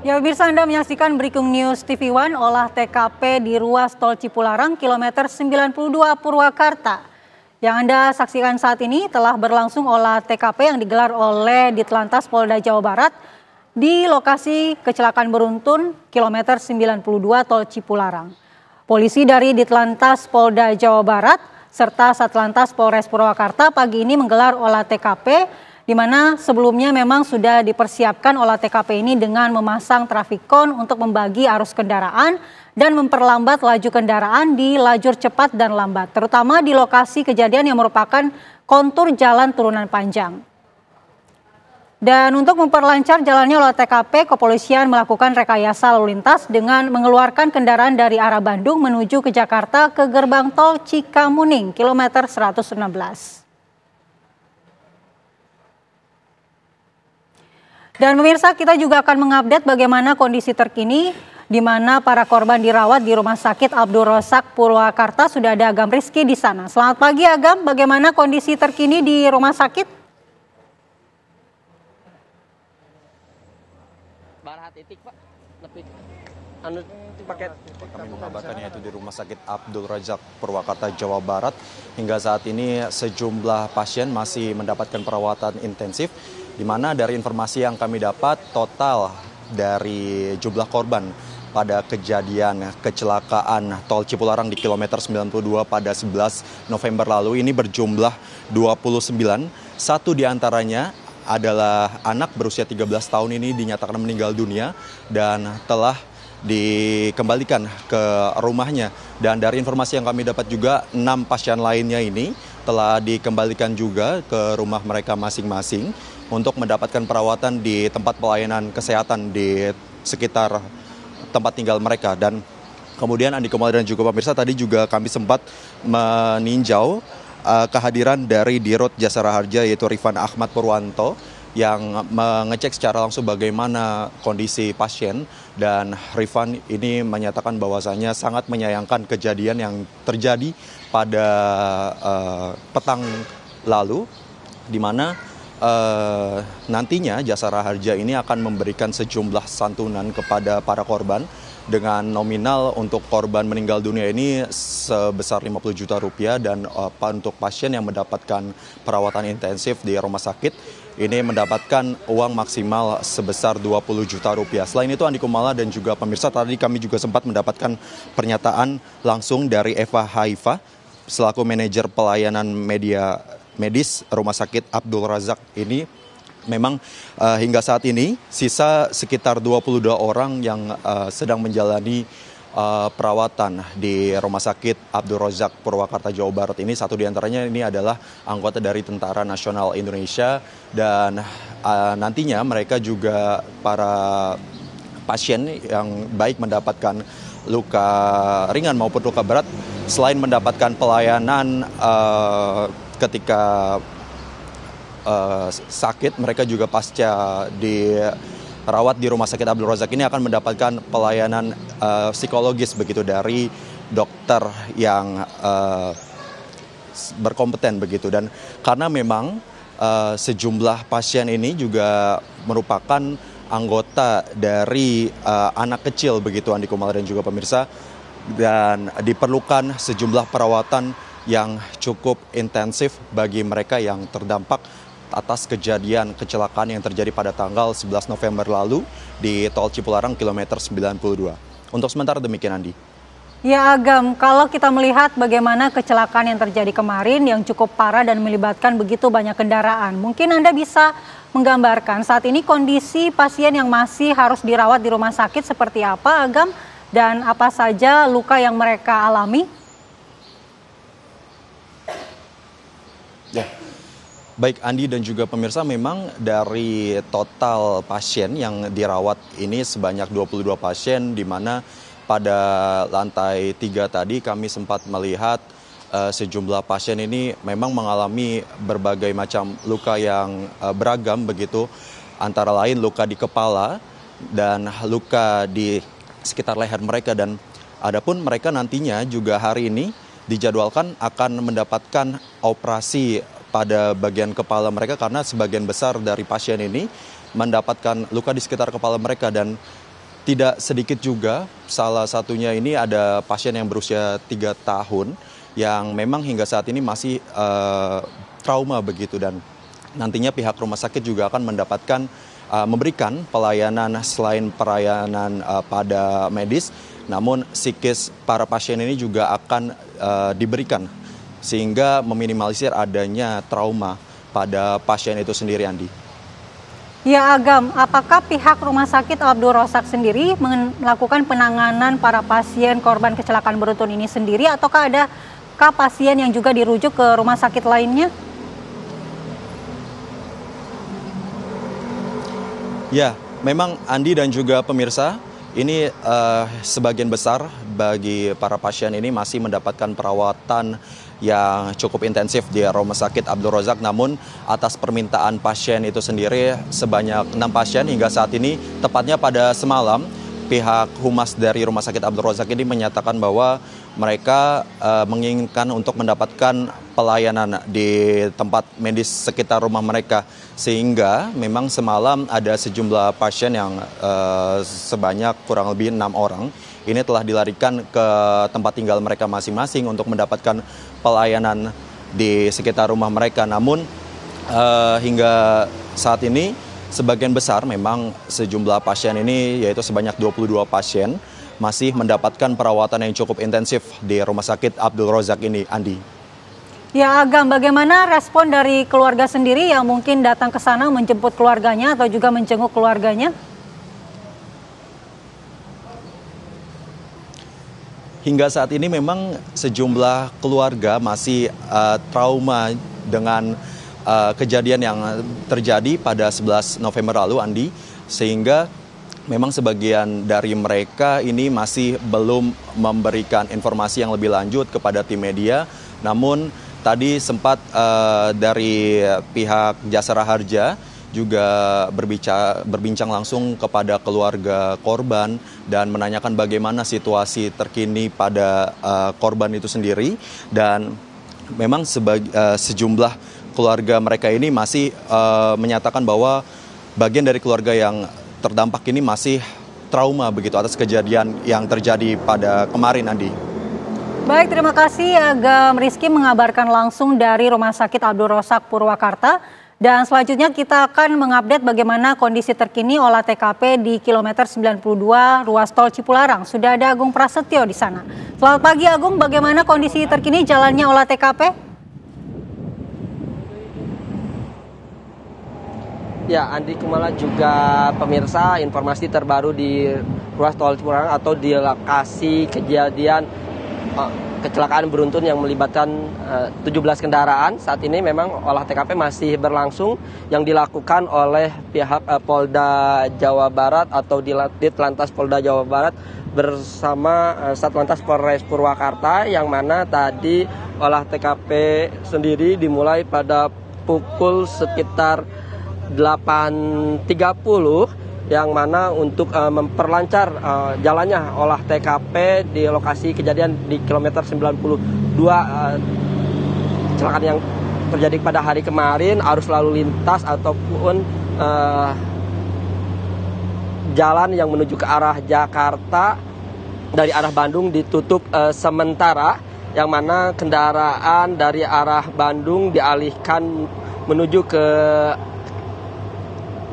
Ya, pemirsa, Anda menyaksikan Breaking News TV One, olah TKP di ruas tol Cipularang, kilometer 92 Purwakarta. Yang Anda saksikan saat ini telah berlangsung olah TKP yang digelar oleh Ditlantas Polda Jawa Barat di lokasi kecelakaan beruntun kilometer 92 tol Cipularang. Polisi dari Ditlantas Polda Jawa Barat serta Satlantas Polres Purwakarta pagi ini menggelar olah TKP, di mana sebelumnya memang sudah dipersiapkan olah TKP ini dengan memasang trafikon untuk membagi arus kendaraan dan memperlambat laju kendaraan di lajur cepat dan lambat, terutama di lokasi kejadian yang merupakan kontur jalan turunan panjang. Dan untuk memperlancar jalannya olah TKP, kepolisian melakukan rekayasa lalu lintas dengan mengeluarkan kendaraan dari arah Bandung menuju ke Jakarta ke gerbang tol Cikamuning, kilometer 116. Dan pemirsa, kita juga akan mengupdate bagaimana kondisi terkini di mana para korban dirawat di Rumah Sakit Abdul Razak Purwakarta. Sudah ada Agam Rizky di sana. Selamat pagi Agam, bagaimana kondisi terkini di rumah sakit? Kami mengabarkan yaitu di Rumah Sakit Abdul Razak Purwakarta, Jawa Barat. Hingga saat ini sejumlah pasien masih mendapatkan perawatan intensif, di mana dari informasi yang kami dapat total dari jumlah korban pada kejadian kecelakaan tol Cipularang di kilometer 92 pada 11 November lalu ini berjumlah 29. Satu diantaranya adalah anak berusia 13 tahun ini dinyatakan meninggal dunia dan telah dikembalikan ke rumahnya. Dan dari informasi yang kami dapat juga 6 pasien lainnya ini telah dikembalikan juga ke rumah mereka masing-masing untuk mendapatkan perawatan di tempat pelayanan kesehatan di sekitar tempat tinggal mereka. Dan kemudian Andi Komal dan juga pemirsa, tadi juga kami sempat meninjau kehadiran dari Dirut Jasara Harja yaitu Rifan Ahmad Purwanto yang mengecek secara langsung bagaimana kondisi pasien. Dan Rifan ini menyatakan bahwasanya sangat menyayangkan kejadian yang terjadi pada petang lalu, di mana nantinya Jasara Harja ini akan memberikan sejumlah santunan kepada para korban dengan nominal untuk korban meninggal dunia ini sebesar 50 juta rupiah, dan untuk pasien yang mendapatkan perawatan intensif di rumah sakit ini mendapatkan uang maksimal sebesar 20 juta rupiah. Selain itu Andi Kumala dan juga pemirsa, tadi kami juga sempat mendapatkan pernyataan langsung dari Eva Haifa selaku manajer pelayanan medis Rumah Sakit Abdul Razak ini. Memang hingga saat ini sisa sekitar 22 orang yang sedang menjalani perawatan di Rumah Sakit Abdul Razak Purwakarta, Jawa Barat ini. Satu diantaranya ini adalah anggota dari Tentara Nasional Indonesia, dan nantinya mereka juga para pasien yang baik mendapatkan luka ringan maupun luka berat, selain mendapatkan pelayanan ketika sakit, mereka juga pasca dirawat di Rumah Sakit Abdul Razak ini akan mendapatkan pelayanan psikologis begitu dari dokter yang berkompeten begitu. Dan karena memang sejumlah pasien ini juga merupakan anggota dari anak kecil begitu Andi Kumala dan juga pemirsa, dan diperlukan sejumlah perawatan yang cukup intensif bagi mereka yang terdampak atas kejadian kecelakaan yang terjadi pada tanggal 11 November lalu di tol Cipularang kilometer 92. Untuk sementara demikian, Andi. Ya Agam, kalau kita melihat bagaimana kecelakaan yang terjadi kemarin yang cukup parah dan melibatkan begitu banyak kendaraan, mungkin Anda bisa menggambarkan saat ini kondisi pasien yang masih harus dirawat di rumah sakit seperti apa, Agam, dan apa saja luka yang mereka alami? Ya. Baik Andi dan juga pemirsa, memang dari total pasien yang dirawat ini sebanyak 22 pasien, di mana pada lantai 3 tadi kami sempat melihat sejumlah pasien ini memang mengalami berbagai macam luka yang beragam begitu, antara lain luka di kepala dan luka di sekitar leher mereka. Dan adapun mereka nantinya juga hari ini dijadwalkan akan mendapatkan operasi pada bagian kepala mereka, karena sebagian besar dari pasien ini mendapatkan luka di sekitar kepala mereka. Dan tidak sedikit juga, salah satunya ini ada pasien yang berusia 3 tahun yang memang hingga saat ini masih trauma begitu, dan nantinya pihak rumah sakit juga akan mendapatkan memberikan pelayanan selain pelayanan pada medis, namun psikis para pasien ini juga akan diberikan sehingga meminimalisir adanya trauma pada pasien itu sendiri, Andi. Ya Agam, apakah pihak Rumah Sakit Abdul Razak sendiri melakukan penanganan para pasien korban kecelakaan beruntun ini sendiri, ataukah ada pasien yang juga dirujuk ke rumah sakit lainnya? Ya, memang Andi dan juga pemirsa, ini sebagian besar bagi para pasien ini masih mendapatkan perawatan yang cukup intensif di Rumah Sakit Abdul Razak. Namun atas permintaan pasien itu sendiri sebanyak 6 pasien hingga saat ini, tepatnya pada semalam, pihak humas dari Rumah Sakit Abdul Razak ini menyatakan bahwa mereka menginginkan untuk mendapatkan pelayanan di tempat medis sekitar rumah mereka, sehingga memang semalam ada sejumlah pasien yang sebanyak kurang lebih 6 orang ini telah dilarikan ke tempat tinggal mereka masing-masing untuk mendapatkan pelayanan di sekitar rumah mereka. Namun hingga saat ini sebagian besar memang sejumlah pasien ini, yaitu sebanyak 22 pasien, masih mendapatkan perawatan yang cukup intensif di Rumah Sakit Abdul Razak ini, Andi. Ya Agam, bagaimana respon dari keluarga sendiri yang mungkin datang ke sana menjemput keluarganya atau juga menjenguk keluarganya? Hingga saat ini memang sejumlah keluarga masih trauma dengan kejadian yang terjadi pada 11 November lalu, Andi, sehingga memang sebagian dari mereka ini masih belum memberikan informasi yang lebih lanjut kepada tim media. Namun tadi sempat dari pihak Jasara Harja juga berbincang langsung kepada keluarga korban dan menanyakan bagaimana situasi terkini pada korban itu sendiri. Dan memang sejumlah keluarga mereka ini masih menyatakan bahwa bagian dari keluarga yang terdampak ini masih trauma begitu atas kejadian yang terjadi pada kemarin, Andi. Baik, terima kasih Agam Rizky mengabarkan langsung dari Rumah Sakit Abdul Razak Purwakarta. Dan selanjutnya kita akan mengupdate bagaimana kondisi terkini olah TKP di kilometer 92 ruas tol Cipularang. Sudah ada Agung Prasetyo di sana. Selamat pagi Agung, bagaimana kondisi terkini jalannya olah TKP? Ya, Andi Kumala juga pemirsa, informasi terbaru di ruas tol Cipularang atau di lokasi kejadian kecelakaan beruntun yang melibatkan 17 kendaraan. Saat ini memang olah TKP masih berlangsung yang dilakukan oleh pihak Polda Jawa Barat atau Ditlantas Polda Jawa Barat bersama Satlantas Polres Purwakarta, yang mana tadi olah TKP sendiri dimulai pada pukul sekitar 8.30, yang mana untuk memperlancar jalannya olah TKP di lokasi kejadian di kilometer 92 kecelakaan yang terjadi pada hari kemarin. Arus lalu lintas ataupun jalan yang menuju ke arah Jakarta dari arah Bandung ditutup sementara, yang mana kendaraan dari arah Bandung dialihkan menuju ke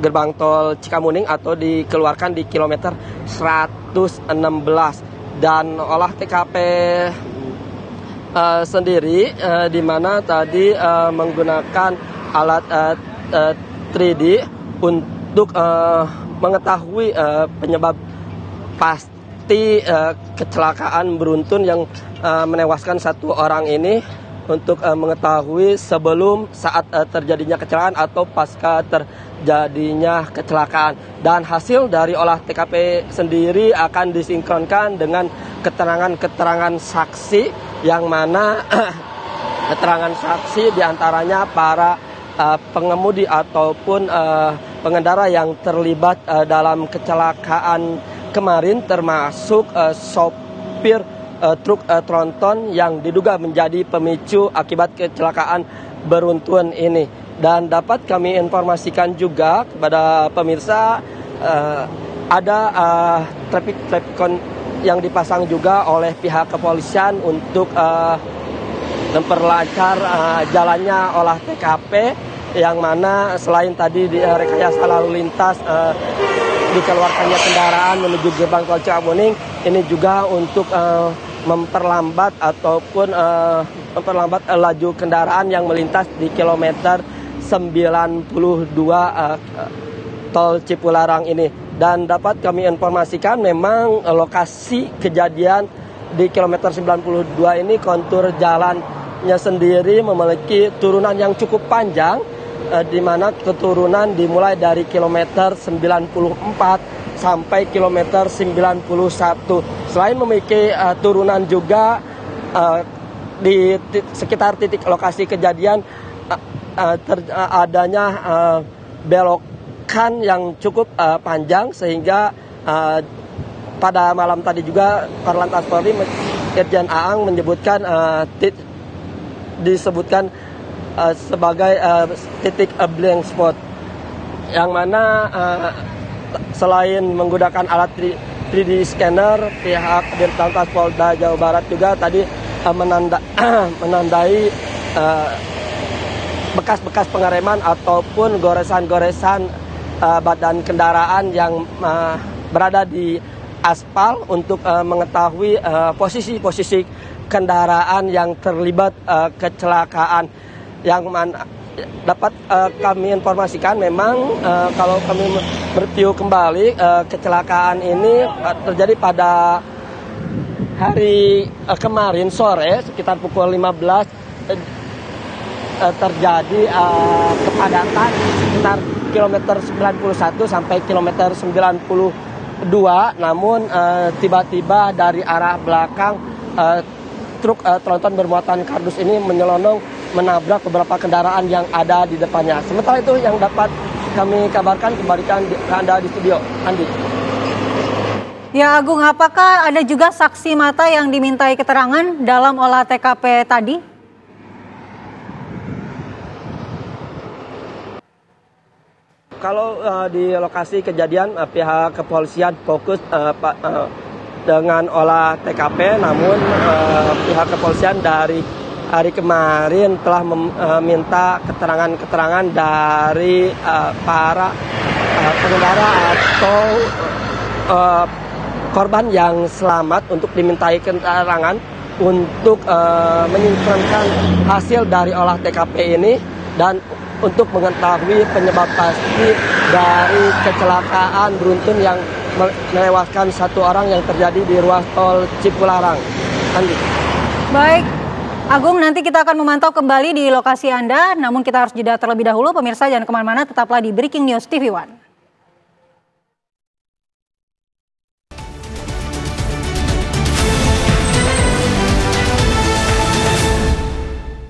gerbang tol Cikamuning atau dikeluarkan di kilometer 116. Dan olah TKP sendiri di mana tadi menggunakan alat 3D untuk mengetahui penyebab pasti kecelakaan beruntun yang menewaskan 1 orang ini, untuk mengetahui sebelum, saat terjadinya kecelakaan atau pasca terjadinya kecelakaan. Dan hasil dari olah TKP sendiri akan disinkronkan dengan keterangan-keterangan saksi, yang mana keterangan saksi diantaranya para pengemudi ataupun pengendara yang terlibat dalam kecelakaan kemarin, termasuk sopir truk tronton yang diduga menjadi pemicu akibat kecelakaan beruntun ini. Dan dapat kami informasikan juga kepada pemirsa, ada traffic yang dipasang juga oleh pihak kepolisian untuk memperlancar jalannya olah TKP, yang mana selain tadi di rekayasa lalu lintas dikeluarkannya kendaraan menuju gerbang tol Ciaboning, ini juga untuk memperlambat laju kendaraan yang melintas di kilometer 92 tol Cipularang ini. Dan dapat kami informasikan memang lokasi kejadian di kilometer 92 ini kontur jalannya sendiri memiliki turunan yang cukup panjang, di mana keturunan dimulai dari kilometer 94 sampai kilometer 91. Selain memiliki turunan juga di sekitar titik lokasi kejadian adanya belokan yang cukup panjang, sehingga pada malam tadi juga Korlantas Polri Irjen Aang menyebutkan disebutkan sebagai titik blank spot, yang mana selain menggunakan alat 3D scanner, pihak Dirlantas Polda Jawa Barat juga tadi menandai bekas-bekas pengereman ataupun goresan-goresan badan kendaraan yang berada di aspal untuk mengetahui posisi-posisi kendaraan yang terlibat kecelakaan. Yang mana dapat kami informasikan memang kalau kami mereview kembali kecelakaan ini terjadi pada hari kemarin sore sekitar pukul 15 terjadi kepadatan sekitar kilometer 91 sampai kilometer 92, namun tiba-tiba dari arah belakang truk tronton bermuatan kardus ini menyelonong menabrak beberapa kendaraan yang ada di depannya. Sementara itu yang dapat kami kabarkan, kembalikan ke Anda di studio, Andi. Ya Agung, apakah ada juga saksi mata yang dimintai keterangan dalam olah TKP tadi? Kalau di lokasi kejadian pihak kepolisian fokus dengan olah TKP, namun pihak kepolisian dari hari kemarin telah meminta keterangan-keterangan dari para pengendara atau korban yang selamat untuk dimintai keterangan untuk menyinkronkan hasil dari olah TKP ini dan untuk mengetahui penyebab pasti dari kecelakaan beruntun yang menewaskan satu orang yang terjadi di ruas tol Cipularang. Andi. Baik, Agung, nanti kita akan memantau kembali di lokasi Anda, namun kita harus jeda terlebih dahulu. Pemirsa jangan kemana-mana, tetaplah di Breaking News TV One.